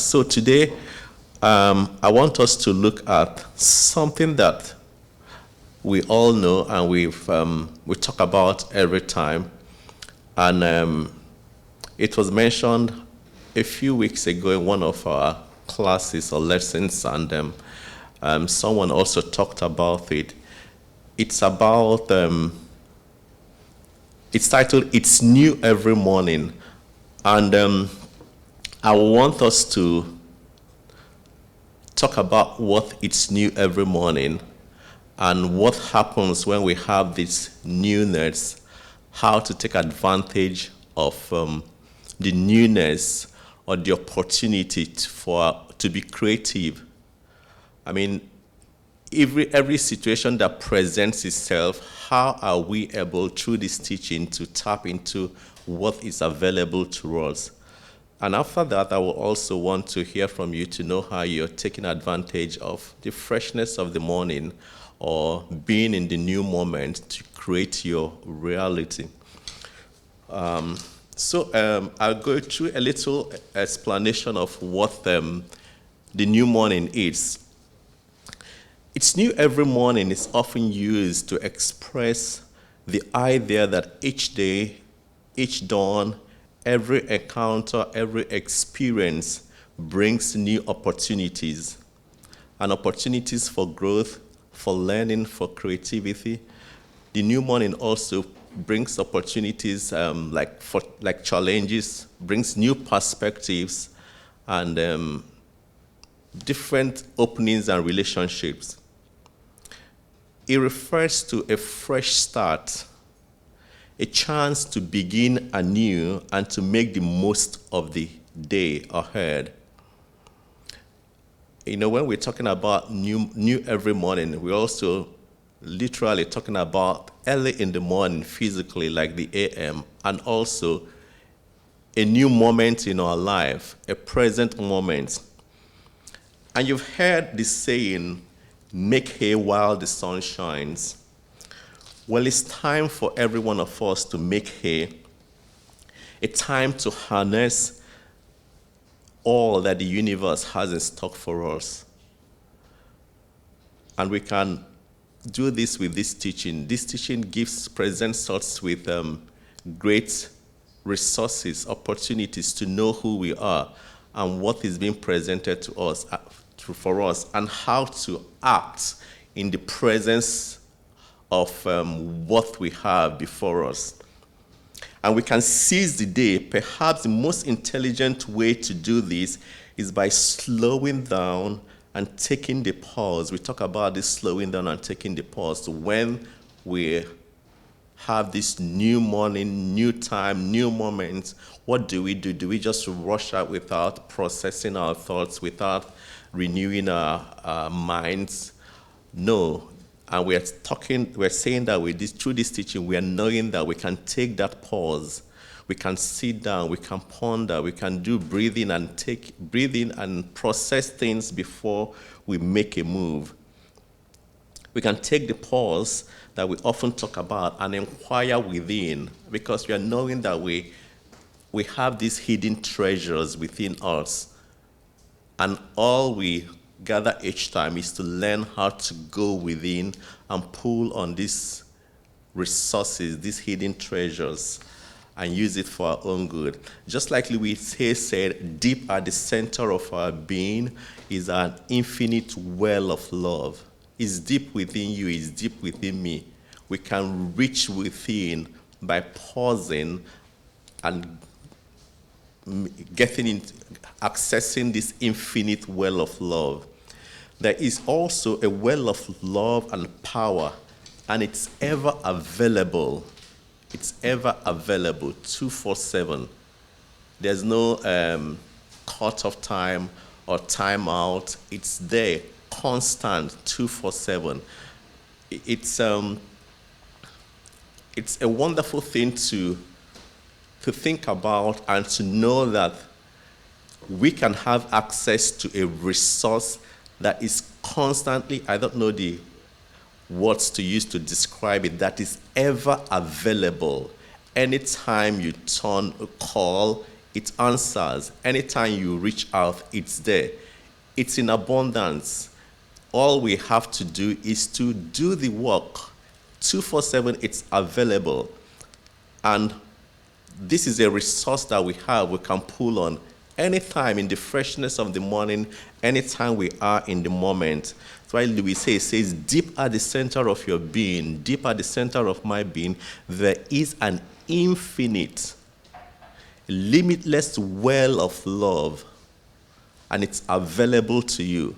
So today, I want us to look at something that we all know and we talk about every time. And it was mentioned a few weeks ago in one of our classes or lessons, and someone also talked about it. It's about, it's titled, It's New Every Morning. And I want us to talk about what it's new every morning and what happens when we have this newness, how to take advantage of the newness or the opportunity to be creative. I mean, every situation that presents itself, how are we able through this teaching to tap into what is available to us? And after that, I will also want to hear from you to know how you're taking advantage of the freshness of the morning or being in the new moment to create your reality. So I'll go through a little explanation of what the new morning is. It's new every morning is often used to express the idea that each day, each dawn, every encounter, every experience brings new opportunities, and opportunities for growth, for learning, for creativity. The new morning also brings opportunities like challenges, brings new perspectives, and different openings and relationships. It refers to a fresh start, a chance to begin anew and to make the most of the day ahead. You know, when we're talking about new every morning, we're also literally talking about early in the morning physically, like the AM, and also a new moment in our life, a present moment. And you've heard the saying, make hay while the sun shines. Well, it's time for every one of us to make hay, a time to harness all that the universe has in stock for us. And we can do this with this teaching. This teaching presents us with great resources, opportunities to know who we are and what is being presented to us, for us, and how to act in the presence of what we have before us. And we can seize the day. Perhaps the most intelligent way to do this is by slowing down and taking the pause. We talk about this slowing down and taking the pause. When we have this new morning, new time, new moments, what do we do? Do we just rush out without processing our thoughts, without renewing our minds? No. And we're saying that through this teaching, we are knowing that we can take that pause. We can sit down, we can ponder, we can do breathing and process things before we make a move. We can take the pause that we often talk about and inquire within, because we are knowing that we have these hidden treasures within us. And all we gather each time is to learn how to go within and pull on these resources, these hidden treasures, and use it for our own good. Just like Louise said, deep at the center of our being is an infinite well of love. It's deep within you, it's deep within me. We can reach within by pausing and accessing this infinite well of love. There is also a well of love and power, and it's ever available. It's ever available, 24/7. There's no cut-off time or time out. It's there, constant, 24/7. It's a wonderful thing to think about and to know that we can have access to a resource that is constantly, I don't know the words to use to describe it, that is ever available. Anytime you turn a call, it answers. Anytime you reach out, it's there. It's in abundance. All we have to do is to do the work. 247, it's available. And this is a resource that we have, we can pull on anytime in the freshness of the morning, anytime we are in the moment. That's why Louise says, deep at the center of your being, deep at the center of my being, there is an infinite, limitless well of love, and it's available to you.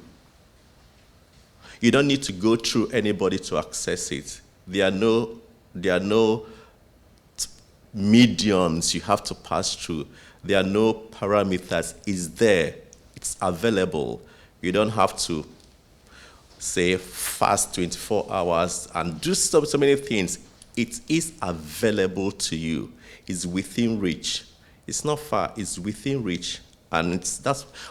You don't need to go through anybody to access it. There are no mediums you have to pass through. There are no parameters. It's there. It's available. You don't have to, say, fast 24 hours and do so many things. It is available to you. It's within reach. It's not far. It's within reach. And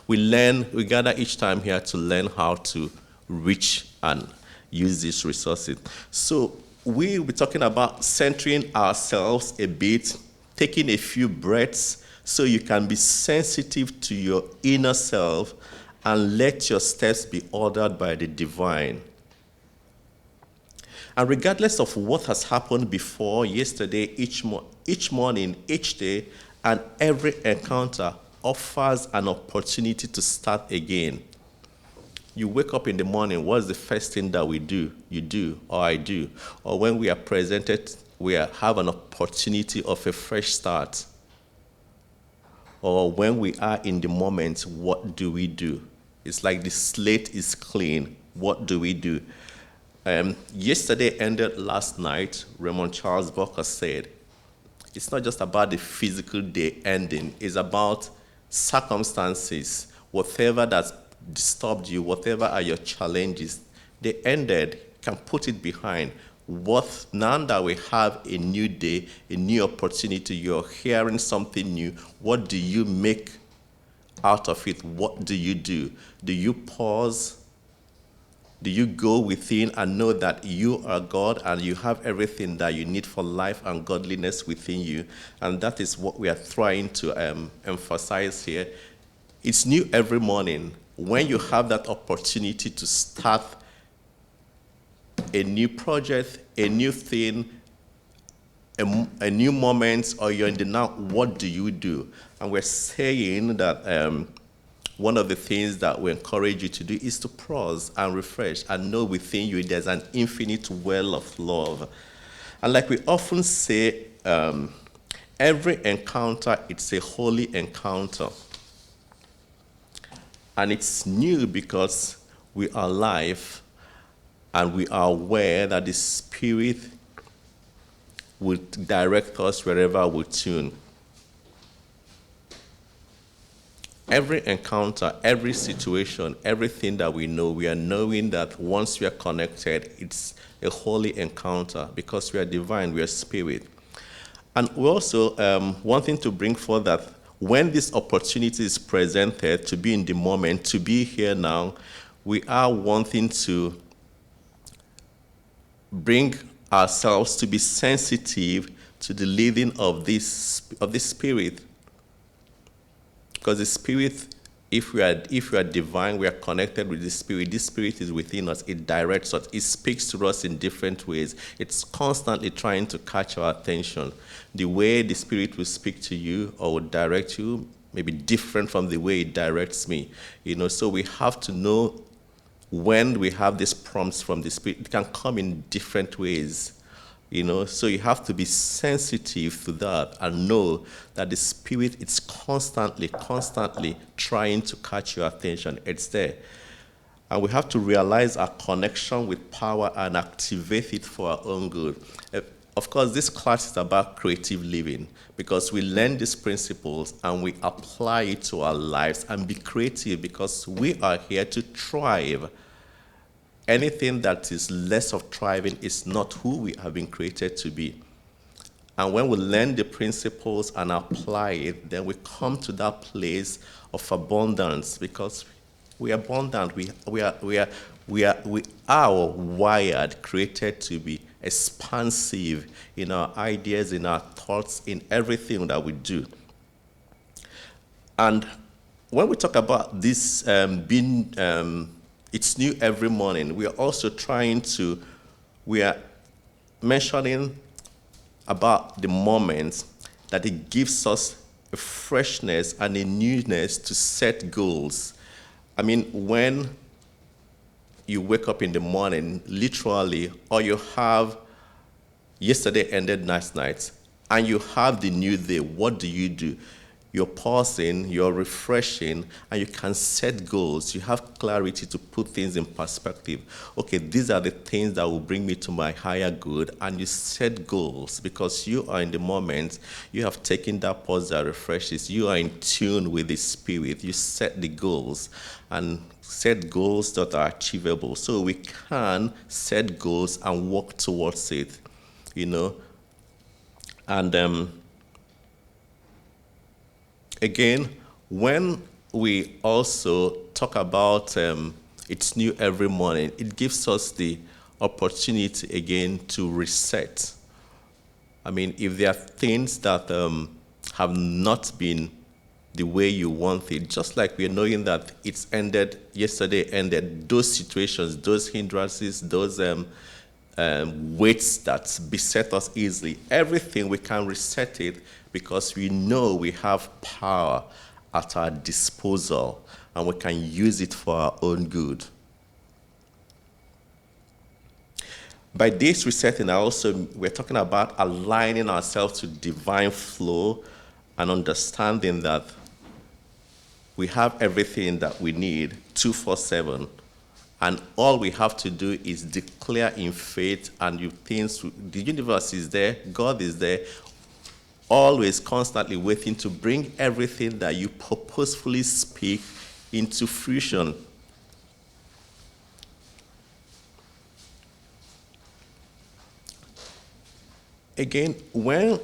we gather each time here to learn how to reach and use these resources. So we'll be talking about centering ourselves a bit, taking a few breaths so you can be sensitive to your inner self and let your steps be ordered by the divine. And regardless of what has happened before, yesterday, each morning, each day, and every encounter offers an opportunity to start again. You wake up in the morning, what's the first thing that we do? You do, or I do. Or when we are presented, we have an opportunity of a fresh start. Or when we are in the moment, what do we do? It's like the slate is clean. What do we do? Yesterday ended last night. Raymond Charles Barker said, it's not just about the physical day ending. It's about circumstances, whatever that's disturbed you, whatever are your challenges, they ended. You can put it behind. Now that we have a new day, a new opportunity, you're hearing something new, what do you make out of it? What do you do? Do you pause? Do you go within and know that you are God and you have everything that you need for life and godliness within you? And that is what we are trying to emphasize here. It's new every morning. When you have that opportunity to start a new project, a new thing, a new moment, or you're in the now, what do you do? And we're saying that one of the things that we encourage you to do is to pause and refresh and know within you there's an infinite well of love. And like we often say, every encounter, it's a holy encounter. And it's new because we are alive and we are aware that the Spirit will direct us wherever we tune. Every encounter, every situation, everything that we know, we are knowing that once we are connected, it's a holy encounter because we are divine, we are spirit. And we also wanting to bring forth that when this opportunity is presented to be in the moment, to be here now, we are wanting to bring ourselves to be sensitive to the leading of this Spirit. Because the Spirit, if we are divine, we are connected with the Spirit. This Spirit is within us. It directs us. It speaks to us in different ways. It's constantly trying to catch our attention. The way the Spirit will speak to you or will direct you may be different from the way it directs me. So we have to know when we have these prompts from the Spirit. It can come in different ways. So you have to be sensitive to that and know that the Spirit is constantly trying to catch your attention. It's there. And we have to realize our connection with power and activate it for our own good. Of course, this class is about creative living because we learn these principles and we apply it to our lives and be creative because we are here to thrive. Anything that is less of thriving is not who we have been created to be. And when we learn the principles and apply it, then we come to that place of abundance because we are abundant. We are wired, created to be expansive in our ideas, in our thoughts, in everything that we do. And when we talk about this being, it's new every morning, we are also we are mentioning about the moment that it gives us a freshness and a newness to set goals. I mean, when you wake up in the morning, literally, or you have yesterday ended last night, and you have the new day, what do? You're pausing, you're refreshing, and you can set goals. You have clarity to put things in perspective. Okay, these are the things that will bring me to my higher good, and you set goals because you are in the moment. You have taken that pause that refreshes. You are in tune with the Spirit. You set the goals and set goals that are achievable. So we can set goals and work towards it, And again, when we also talk about it's new every morning, it gives us the opportunity again to reset. I mean, if there are things that have not been the way you want it, just like we're knowing that it's ended, yesterday ended, those situations, those hindrances, those weights that beset us easily, everything we can reset it because we know we have power at our disposal and we can use it for our own good. By this resetting, we're talking about aligning ourselves to divine flow and understanding that we have everything that we need 24/7. And all we have to do is declare in faith, and the universe is there, God is there, always constantly waiting to bring everything that you purposefully speak into fruition. Again, when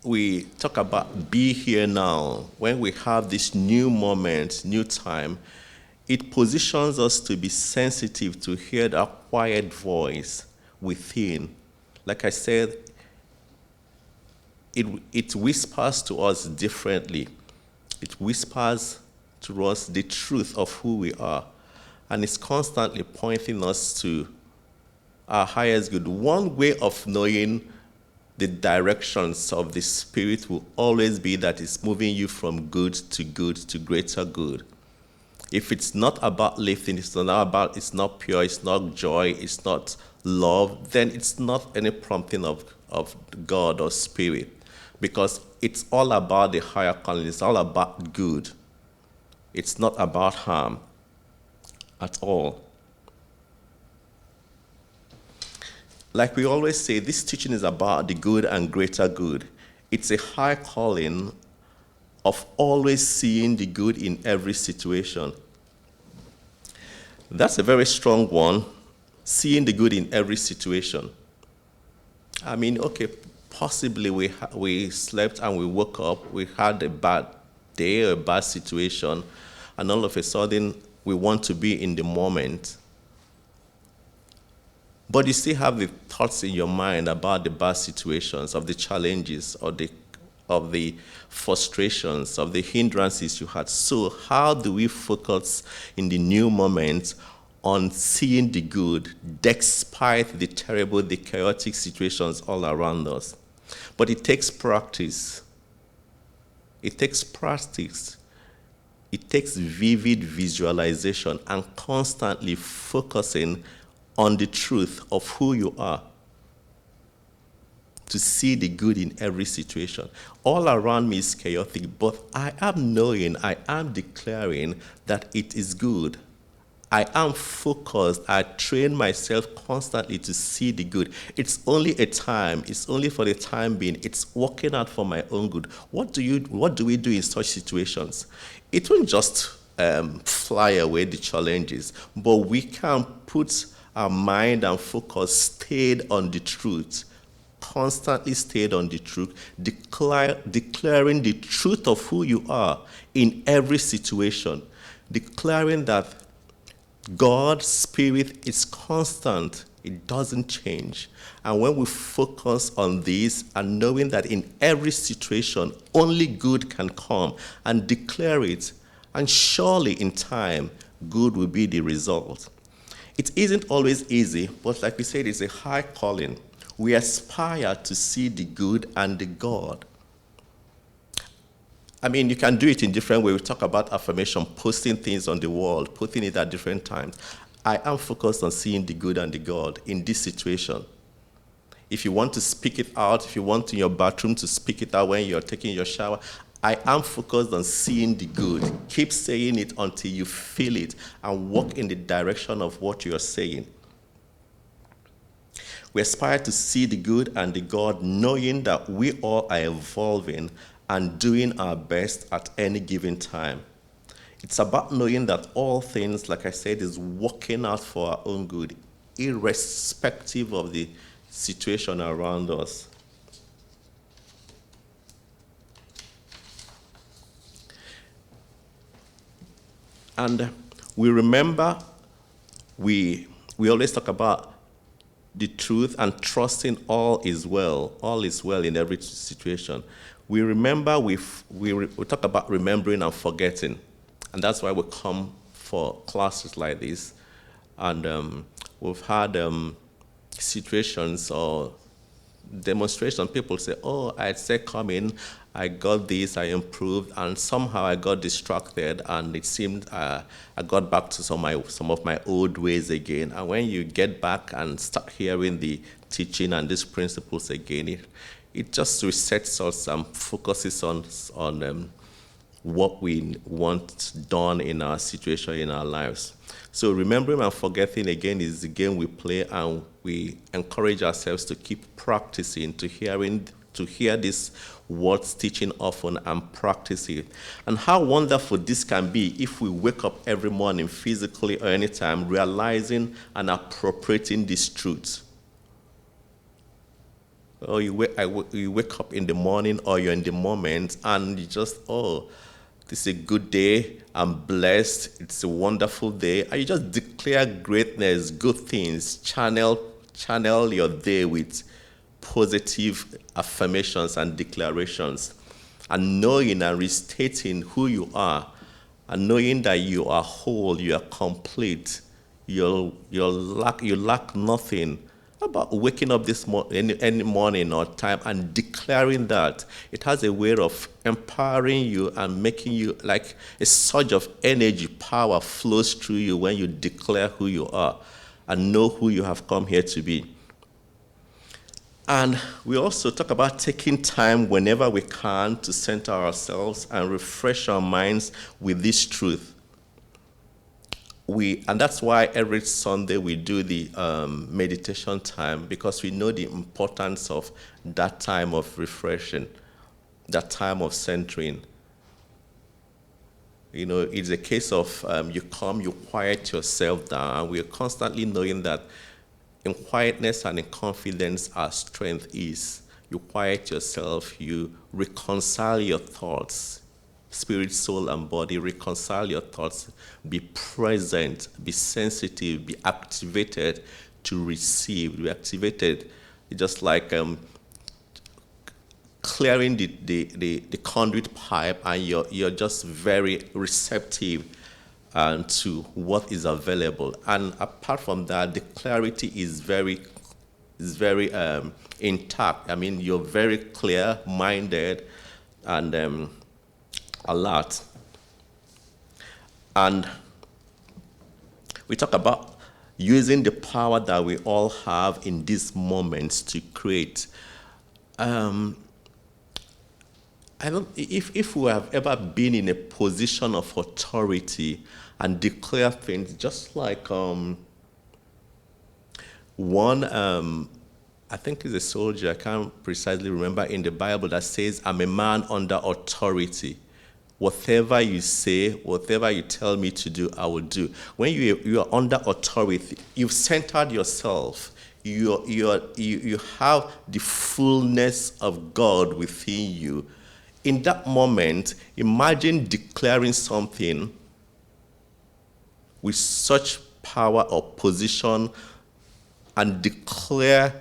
we talk about be here now, when we have this new moment, new time, it positions us to be sensitive to hear that quiet voice within. Like I said, it whispers to us differently. It whispers to us the truth of who we are. And it's constantly pointing us to our highest good. One way of knowing the directions of the Spirit will always be that it's moving you from good to greater good. If it's not about lifting, it's not pure, it's not joy, it's not love, then it's not any prompting of God or Spirit. Because it's all about the higher calling, it's all about good. It's not about harm at all. Like we always say, this teaching is about the good and greater good. It's a high calling of always seeing the good in every situation. That's a very strong one, seeing the good in every situation. I mean, okay, possibly we slept and we woke up, we had a bad day or a bad situation, and all of a sudden we want to be in the moment. But you still have the thoughts in your mind about the bad situations, of the challenges, of the frustrations, of the hindrances you had. So how do we focus in the new moment on seeing the good despite the terrible, the chaotic situations all around us? But it takes practice. It takes practice. It takes vivid visualization and constantly focusing on the truth of who you are to see the good in every situation. All around me is chaotic, but I am declaring that it is good. I am focused. I train myself constantly to see the good. It's only a time. It's only for the time being. It's working out for my own good. What do we do in such situations? It won't just fly away the challenges, but we can put our mind and focus stayed on the truth, constantly stayed on the truth, declaring the truth of who you are in every situation, declaring that God's Spirit is constant It doesn't change. And when we focus on this and knowing that in every situation, only good can come, and declare it, and surely in time, good will be the result. It isn't always easy, but like we said, it's a high calling. We aspire to see the good and the God. I mean, you can do it in different ways. We talk about affirmation, posting things on the wall, putting it at different times. I am focused on seeing the good and the God in this situation. If you want to speak it out, if you want in your bathroom to speak it out when you're taking your shower, I am focused on seeing the good. Keep saying it until you feel it and walk in the direction of what you're saying. We aspire to see the good and the God, knowing that we all are evolving and doing our best at any given time. It's about knowing that all things, like I said, is working out for our own good, irrespective of the situation around us. And we remember, we always talk about the truth and trusting all is well in every situation. We remember, we talk about remembering and forgetting. And that's why we come for classes like this. And we've had situations or demonstrations. People say, oh, I said come in, I got this, I improved, and somehow I got distracted, and it seemed I got back to some of my old ways again. And when you get back and start hearing the teaching and these principles again, it just resets us and focuses on what we want done in our situation, in our lives. So remembering and forgetting, again, is the game we play, and we encourage ourselves to keep practicing, to hear these words teaching often and practice it. And how wonderful this can be if we wake up every morning, physically or anytime, realizing and appropriating this truth. Or you wake up in the morning, or you're in the moment, and you just, this is a good day, I'm blessed, it's a wonderful day. And you just declare greatness, good things, channel your day with positive affirmations and declarations. And knowing and restating who you are, and knowing that you are whole, you are complete, you lack nothing. About waking up any morning or time and declaring that. It has a way of empowering you and making you, like a surge of energy, power flows through you when you declare who you are and know who you have come here to be. And we also talk about taking time whenever we can to center ourselves and refresh our minds with this truth. And that's why every Sunday we do the meditation time, because we know the importance of that time of refreshing, that time of centering. You know, it's a case of you come, you quiet yourself down, and we're constantly knowing that in quietness and in confidence our strength is. You quiet yourself, you reconcile your thoughts, spirit, soul, and body, reconcile your thoughts, be present, be sensitive, be activated to receive, be activated, just like clearing the conduit pipe, and you're just very receptive to what is available. And apart from that, the clarity is very intact. I mean, you're very clear-minded and a lot. And we talk about using the power that we all have in these moments to create. I don't, if we have ever been in a position of authority and declare things, just like I think it's a soldier, I can't precisely remember, in the Bible that says, I'm a man under authority. Whatever you say, whatever you tell me to do, I will do. When you are under authority, you've centered yourself. You have the fullness of God within you. In that moment, imagine declaring something with such power or position and declare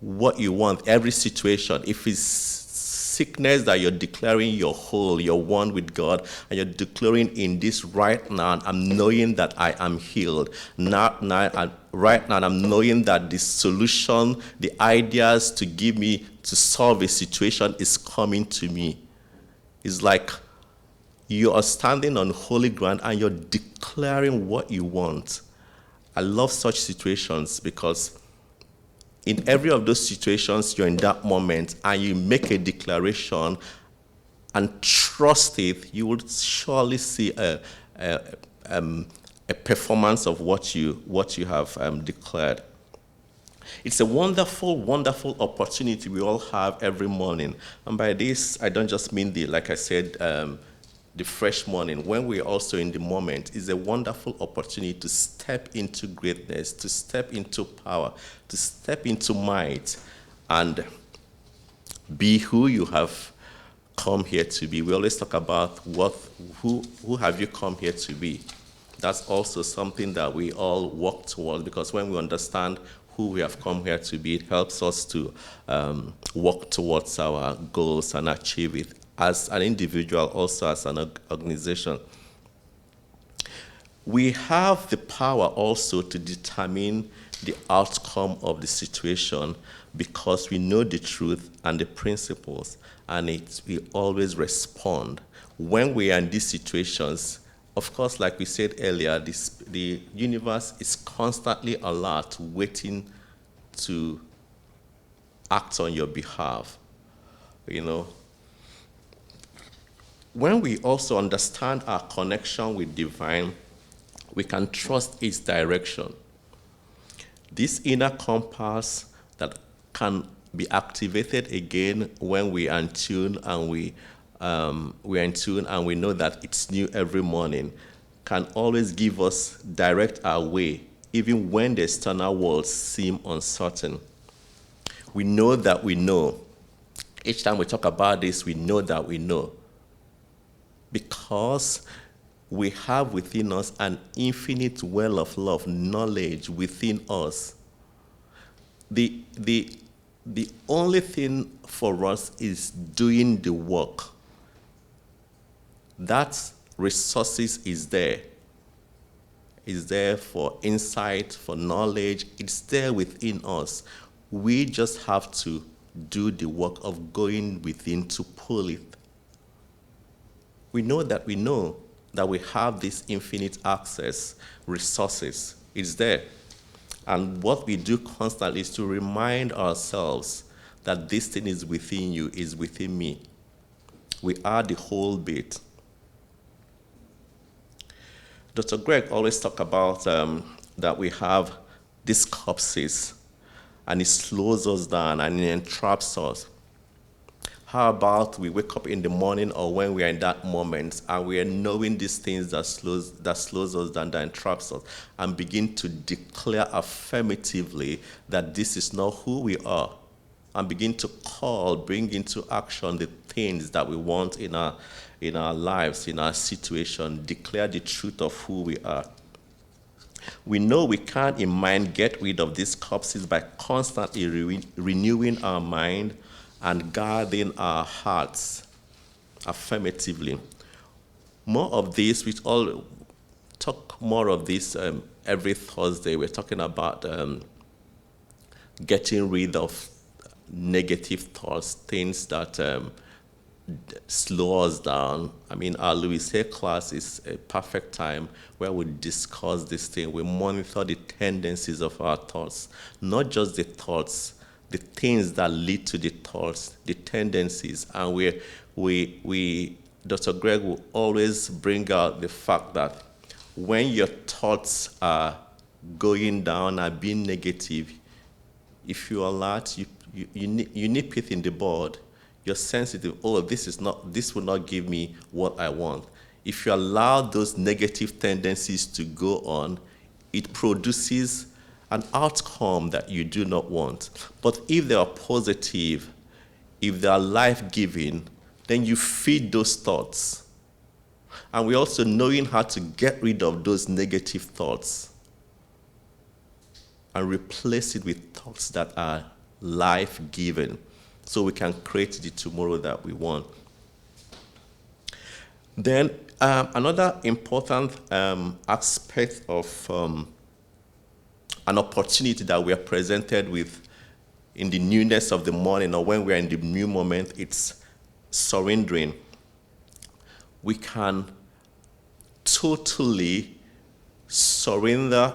what you want, every situation. If it's sickness, that you're declaring you're whole, you're one with God, and you're declaring in this right now, I'm knowing that I am healed. Right now, I'm knowing that the solution, the ideas to give me, to solve a situation is coming to me. It's like you are standing on holy ground and you're declaring what you want. I love such situations because in every of those situations, you're in that moment and you make a declaration and trust it, you will surely see a performance of what you have declared. It's a wonderful, wonderful opportunity we all have every morning. And by this, I don't just mean like I said, the fresh morning. When we're also in the moment, is a wonderful opportunity to step into greatness, to step into power, to step into might, and be who you have come here to be. We always talk about who have you come here to be. That's also something that we all work towards, because when we understand who we have come here to be, it helps us to work towards our goals and achieve it as an individual, also as an organization. We have the power also to determine the outcome of the situation because we know the truth and the principles, and we always respond. When we are in these situations, of course, like we said earlier, the universe is constantly alert, waiting to act on your behalf. When we also understand our connection with divine, we can trust its direction. This inner compass that can be activated again when we are in tune and we know that it's new every morning, can always give us direct our way, even when the external world seems uncertain. We know that we know. Each time we talk about this, we know that we know. Because we have within us an infinite well of love, knowledge within us. The only thing for us is doing the work. That resources is there. It's there for insight, for knowledge. It's there within us. We just have to do the work of going within to pull it. We know that we have this infinite access, resources. It's there. And what we do constantly is to remind ourselves that this thing is within you, is within me. We are the whole bit. Dr. Greg always talks about that we have these corpses, and it slows us down and it entraps us. How about we wake up in the morning or when we are in that moment and we are knowing these things that slows us down, that entraps us, and begin to declare affirmatively that this is not who we are, and begin to bring into action the things that we want in our lives, in our situation, declare the truth of who we are. We know we can't in mind get rid of these corpses by constantly renewing our mind and guarding our hearts affirmatively. More of this, we all talk more of this every Thursday. We're talking about getting rid of negative thoughts, things that slow us down. I mean, our Louise class is a perfect time where we discuss this thing. We monitor the tendencies of our thoughts, not just the thoughts, the things that lead to the thoughts, the tendencies. And we Dr. Greg will always bring out the fact that when your thoughts are going down and being negative, if you are alert, you nip it in the bud. You're sensitive. Oh, this will not give me what I want. If you allow those negative tendencies to go on, it produces an outcome that you do not want. But if they are positive, if they are life-giving, then you feed those thoughts. And we're also knowing how to get rid of those negative thoughts and replace it with thoughts that are life-giving, so we can create the tomorrow that we want. Then another important aspect of an opportunity that we are presented with in the newness of the morning, or when we are in the new moment, it's surrendering. We can totally surrender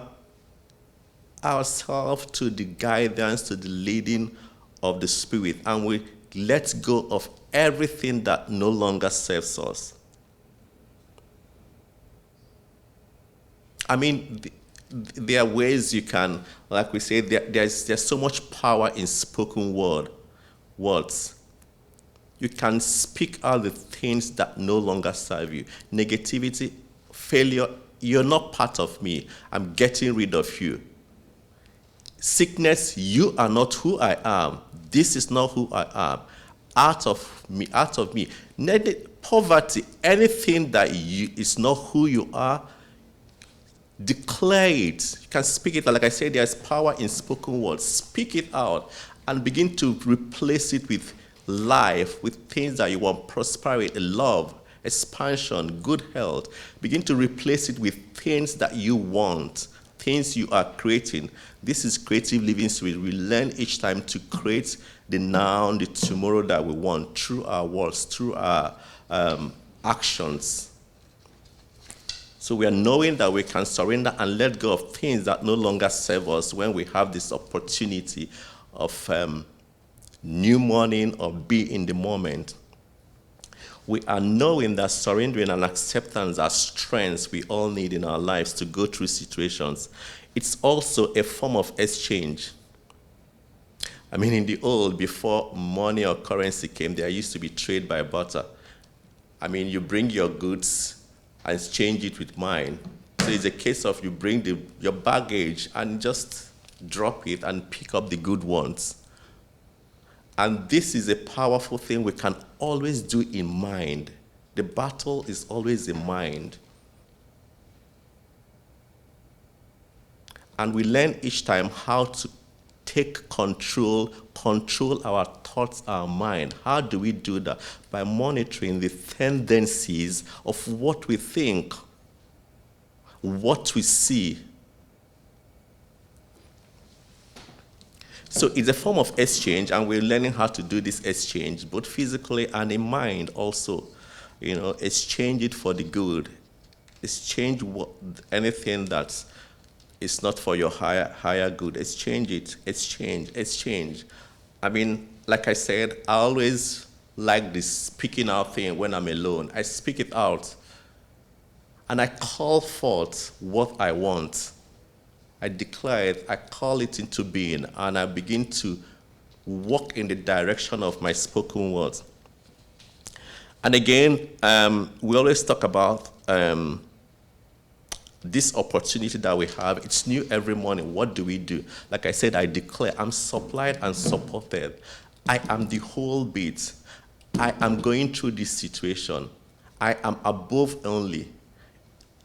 ourselves to the guidance, to the leading of the Spirit, and we let go of everything that no longer serves us. I mean, there are ways you can, like we say, there's so much power in spoken words. You can speak out the things that no longer serve you. Negativity, failure, you're not part of me. I'm getting rid of you. Sickness, you are not who I am. This is not who I am. Out of me, out of me. Poverty, anything that is not who you are, declare it. You can speak it. Like I said, there's power in spoken words. Speak it out and begin to replace it with life, with things that you want: prosperity, love, expansion, good health. Begin to replace it with things that you want, things you are creating. This is creative living spirit. We learn each time to create the now, the tomorrow that we want through our words, through our actions. So we are knowing that we can surrender and let go of things that no longer serve us when we have this opportunity of new morning or be in the moment. We are knowing that surrendering and acceptance are strengths we all need in our lives to go through situations. It's also a form of exchange. I mean, in the old, before money or currency came, there used to be trade by barter. I mean, you bring your goods and exchange it with mine. So it's a case of you bring your baggage and just drop it and pick up the good ones. And this is a powerful thing we can always do in mind. The battle is always in mind. And we learn each time how to take control our thoughts, our mind. How do we do that? By monitoring the tendencies of what we think, what we see. So it's a form of exchange, and we're learning how to do this exchange, both physically and in mind also. You know, exchange it for the good. Exchange anything that is not for your higher good. Exchange it. Exchange. I mean, like I said, I always like this speaking out thing when I'm alone. I speak it out, and I call forth what I want. I declare it, I call it into being, and I begin to walk in the direction of my spoken words. And again, we always talk about this opportunity that we have. It's new every morning. What do we do? Like I said, I declare I'm supplied and supported. I am the whole bit. I am going through this situation. I am above only.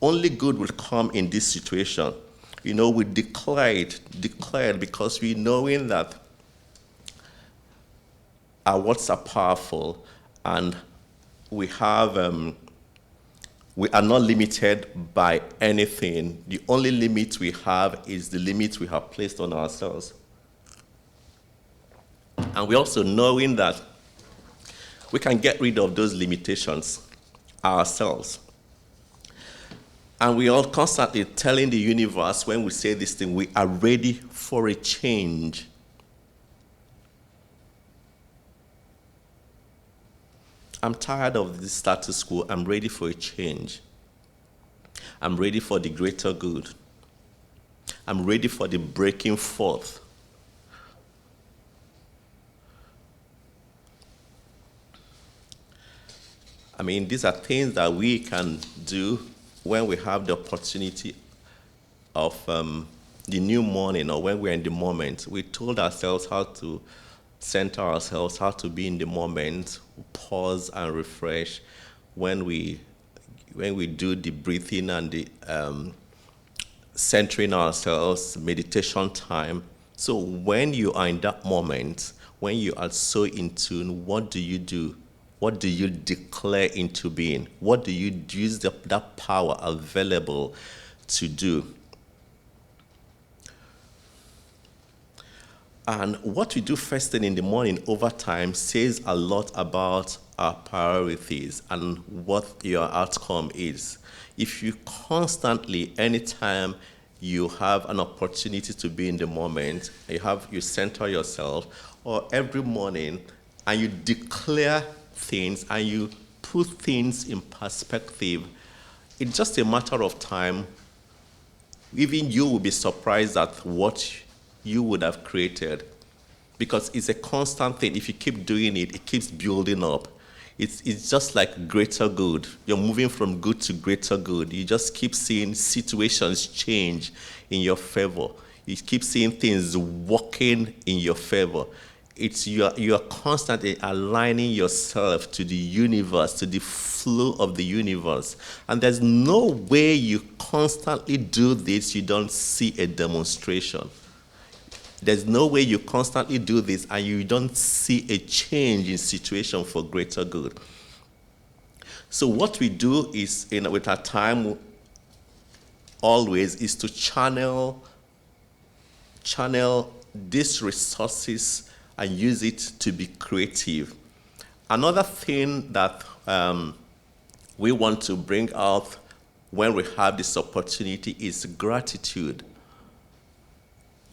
Only good will come in this situation. You know, we declared because we knowing that our words are powerful, and we have we are not limited by anything. The only limit we have is the limit we have placed on ourselves. And we also knowing that we can get rid of those limitations ourselves. And we are constantly telling the universe, when we say this thing, we are ready for a change. I'm tired of the status quo. I'm ready for a change. I'm ready for the greater good. I'm ready for the breaking forth. I mean, these are things that we can do when we have the opportunity of the new morning, or when we're in the moment. We told ourselves how to center ourselves, how to be in the moment, pause and refresh when we do the breathing and the centering ourselves, meditation time. So when you are in that moment, when you are so in tune, what do you do? What do you declare into being? What do you use that power available to do? And what we do first thing in the morning over time says a lot about our priorities and what your outcome is. If you constantly, anytime you have an opportunity to be in the moment, you center yourself, or every morning, and you declare things and you put things in perspective, it's just a matter of time. Even you will be surprised at what you would have created, because it's a constant thing. If you keep doing it, it keeps building up. It's just like greater good. You're moving from good to greater good. You just keep seeing situations change in your favor. You keep seeing things working in your favor. You are constantly aligning yourself to the universe, to the flow of the universe. And there's no way you constantly do this, you don't see a demonstration. There's no way you constantly do this and you don't see a change in situation for greater good. So what we do is, with our time always, is to channel these resources and use it to be creative. Another thing that we want to bring out when we have this opportunity is gratitude.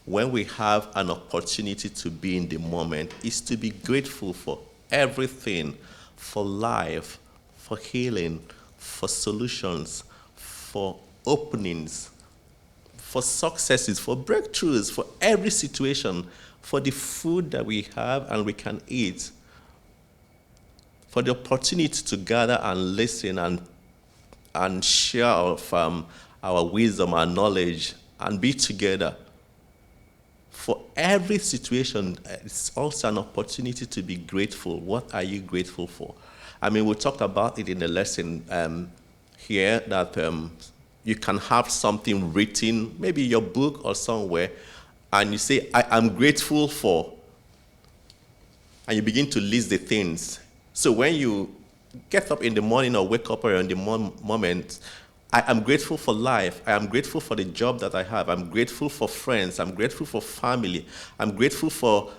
When we have an opportunity to be in the moment, is to be grateful for everything, for life, for healing, for solutions, for openings, for successes, for breakthroughs, for every situation, for the food that we have and we can eat, for the opportunity to gather and listen and share our wisdom, our knowledge, and be together. For every situation, it's also an opportunity to be grateful. What are you grateful for? I mean, we talked about it in the lesson here, that you can have something written, maybe your book or somewhere, and you say, I'm grateful for, and you begin to list the things. So when you get up in the morning or wake up or in the moment, I am grateful for life. I am grateful for the job that I have. I'm grateful for friends. I'm grateful for family. I'm grateful for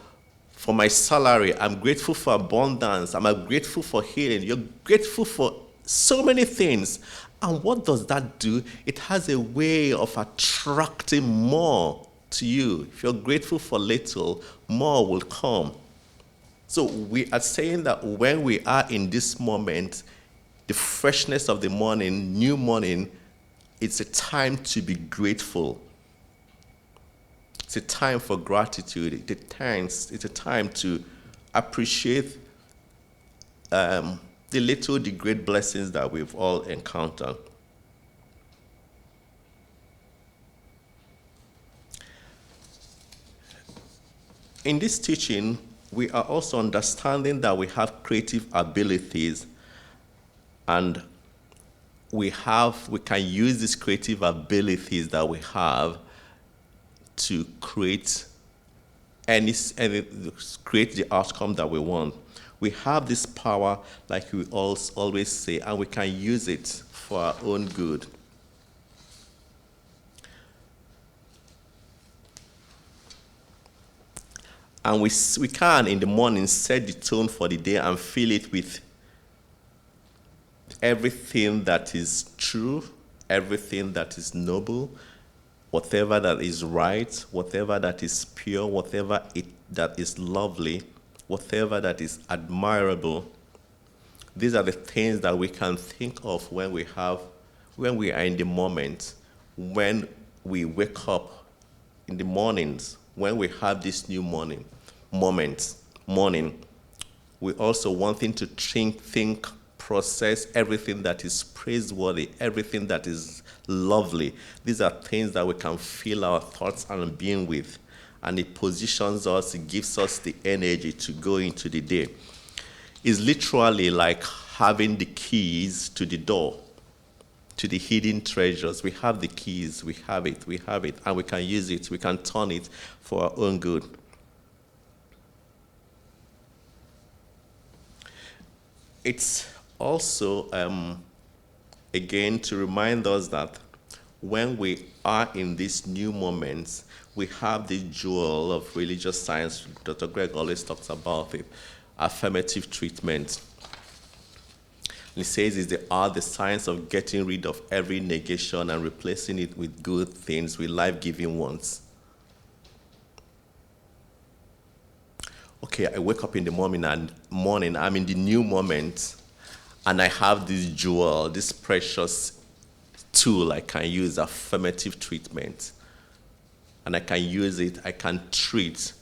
my salary. I'm grateful for abundance. I'm grateful for healing. You're grateful for so many things. And what does that do? It has a way of attracting more to you. If you're grateful for little, more will come. So we are saying that when we are in this moment, the freshness of the morning, new morning, it's a time to be grateful. It's a time for gratitude. It's a time to appreciate the great blessings that we've all encountered. In this teaching, we are also understanding that we have creative abilities, and we can use these creative abilities that we have to create create the outcome that we want. We have this power, like we always say, and we can use it for our own good. And we can, in the morning, set the tone for the day and fill it with everything that is true, everything that is noble, whatever that is right, whatever that is pure, whatever that is lovely, whatever that is admirable. These are the things that we can think of when we are in the moment, when we wake up in the mornings, when we have this new morning. We also wanting to think, process everything that is praiseworthy, everything that is lovely. These are things that we can fill our thoughts and being with. And it positions us, it gives us the energy to go into the day. It's literally like having the keys to the door. to the hidden treasures. We have the keys, we have it, and we can use it, we can turn it for our own good. It's also, again, to remind us that when we are in these new moments, we have the jewel of religious science. Dr. Greg always talks about it, affirmative treatment. He says it's the science of getting rid of every negation and replacing it with good things, with life-giving ones. Okay, I wake up in the morning, I'm in the new moment, and I have this jewel, this precious tool I can use, affirmative treatment. And I can use it, I can treat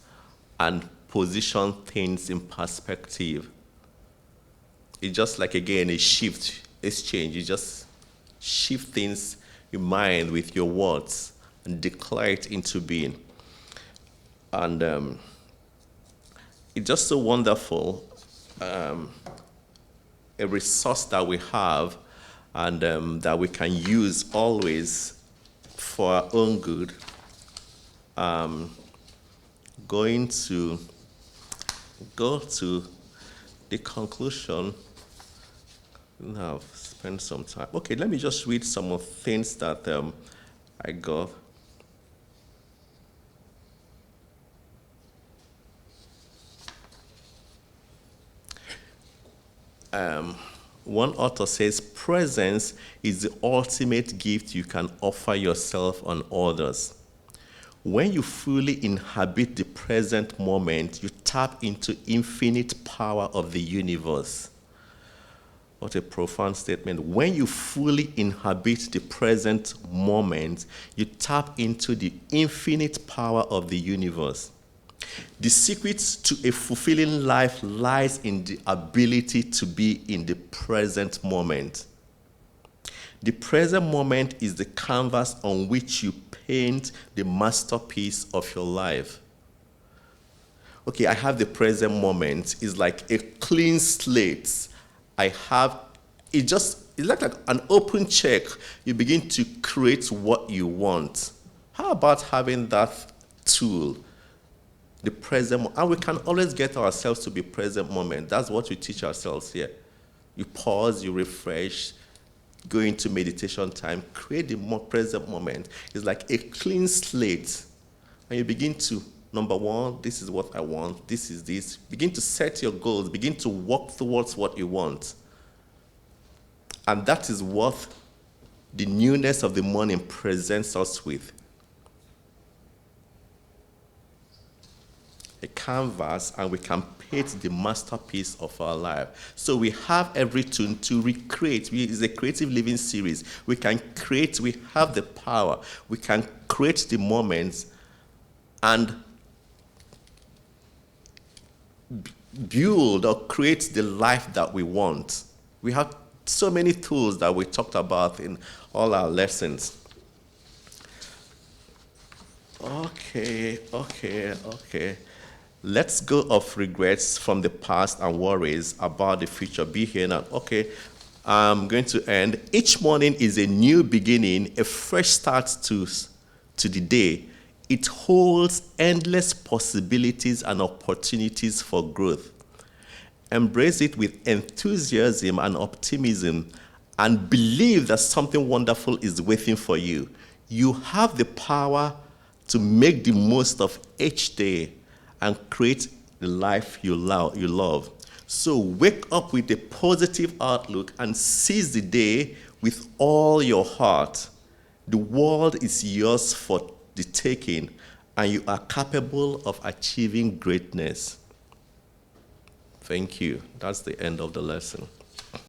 and position things in perspective. It's just like, again, a shift, exchange. You just shift things in mind with your words and declare it into being. And it's just so wonderful, a resource that we have and that we can use always for our own good. Going to go to the conclusion. Now, spend some time. Okay, let me just read some of things that I got. One author says, presence is the ultimate gift you can offer yourself and others. When you fully inhabit the present moment, you tap into infinite power of the universe. What a profound statement. When you fully inhabit the present moment, you tap into the infinite power of the universe. The secret to a fulfilling life lies in the ability to be in the present moment. The present moment is the canvas on which you paint the masterpiece of your life. Okay, I have the present moment. It's like a clean slate. It's like an open check. You begin to create what you want. How about having that tool? The present moment. And we can always get ourselves to be present moment. That's what we teach ourselves here. You pause, you refresh, go into meditation time, create the more present moment. It's like a clean slate. And you begin to, number one, this is what I want, this is this. Begin to set your goals, begin to walk towards what you want. And that is what the newness of the morning presents us with. A canvas, and we can paint the masterpiece of our life. So we have every tool to recreate. It's a creative living series. We can create, we have the power. We can create the moments and build or create the life that we want. We have so many tools that we talked about in all our lessons. Okay. Let's go off regrets from the past and worries about the future. Be here now. Okay, I'm going to end. Each morning is a new beginning, a fresh start to the day. It holds endless possibilities and opportunities for growth. Embrace it with enthusiasm and optimism and believe that something wonderful is waiting for you. You have the power to make the most of each day and create the life you love. So wake up with a positive outlook and seize the day with all your heart. The world is yours for the taking, and you are capable of achieving greatness. Thank you. That's the end of the lesson.